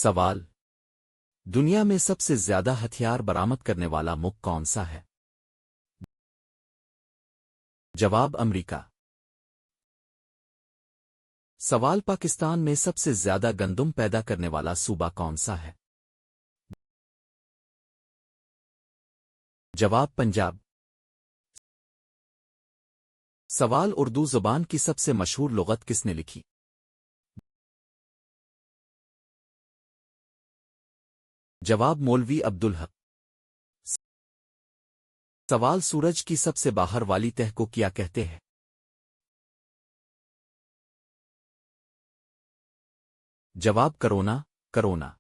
سوال: دنیا میں سب سے زیادہ ہتھیار برآمد کرنے والا ملک کون سا ہے؟ جواب: امریکہ۔ سوال: پاکستان میں سب سے زیادہ گندم پیدا کرنے والا صوبہ کون سا ہے؟ جواب: پنجاب۔ سوال: اردو زبان کی سب سے مشہور لغت کس نے لکھی؟ جواب: مولوی عبدالحق۔ سوال: سورج کی سب سے باہر والی تہہ کو کیا کہتے ہیں؟ جواب: کرونا۔ کرونا۔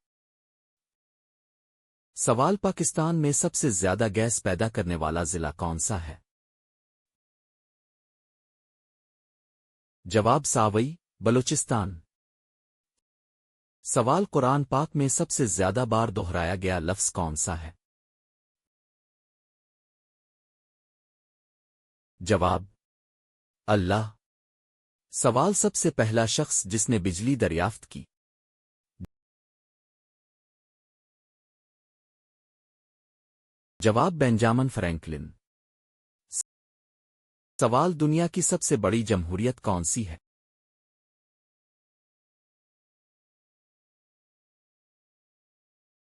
سوال: پاکستان میں سب سے زیادہ گیس پیدا کرنے والا ضلع کون سا ہے؟ جواب: ساوئی، بلوچستان۔ سوال: قرآن پاک میں سب سے زیادہ بار دہرایا گیا لفظ کون سا ہے؟ جواب: اللہ۔ سوال: سب سے پہلا شخص جس نے بجلی دریافت کی؟ جواب: بینجامن فرینکلن۔ سوال: دنیا کی سب سے بڑی جمہوریت کون سی ہے؟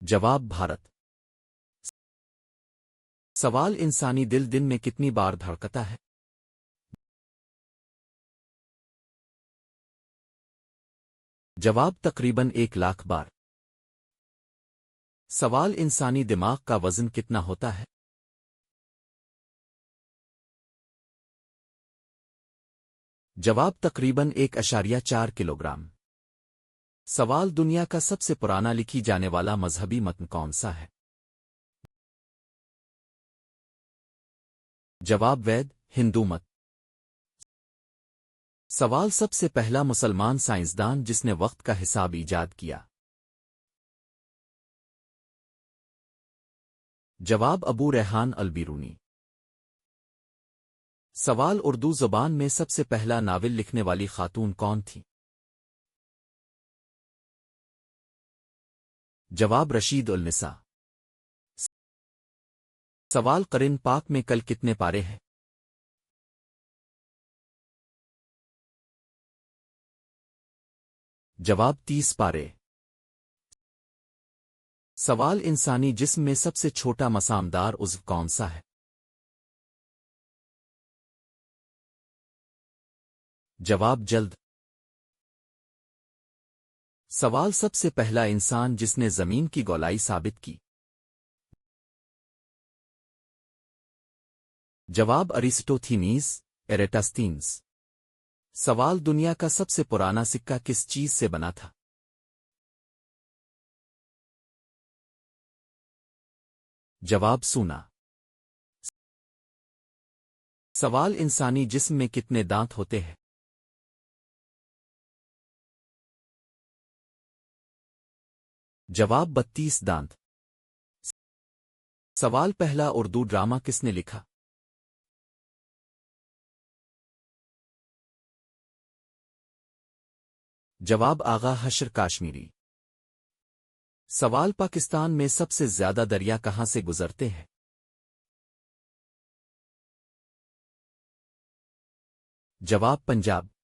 جواب: بھارت۔ سوال: انسانی دل دن میں کتنی بار دھڑکتا ہے؟ جواب: تقریباً 1,00,000 بار۔ سوال: انسانی دماغ کا وزن کتنا ہوتا ہے؟ جواب: تقریباً 1.4 کلوگرام۔ سوال: دنیا کا سب سے پرانا لکھی جانے والا مذہبی متن کون سا ہے؟ جواب: وید، ہندو مت۔ سوال: سب سے پہلا مسلمان سائنسدان جس نے وقت کا حساب ایجاد کیا؟ جواب: ابو ریحان البیرونی۔ سوال: اردو زبان میں سب سے پہلا ناول لکھنے والی خاتون کون تھی؟ جواب: رشید النساء۔ سوال: قرآن پاک میں کل کتنے پارے ہیں؟ جواب: 30 پارے۔ سوال: انسانی جسم میں سب سے چھوٹا مسامدار عضو کون سا ہے؟ جواب: جلد۔ سوال: سب سے پہلا انسان جس نے زمین کی گولائی ثابت کی؟ جواب: ارسطوتھینیز، ایریٹاسٹینز۔ سوال: دنیا کا سب سے پرانا سکہ کس چیز سے بنا تھا؟ جواب: سونا۔ سوال: انسانی جسم میں کتنے دانت ہوتے ہیں؟ جواب: 32 دانت۔ سوال: پہلا اردو ڈرامہ کس نے لکھا؟ جواب: آغا حشر کاشمیری۔ سوال: پاکستان میں سب سے زیادہ دریا کہاں سے گزرتے ہیں؟ جواب: پنجاب۔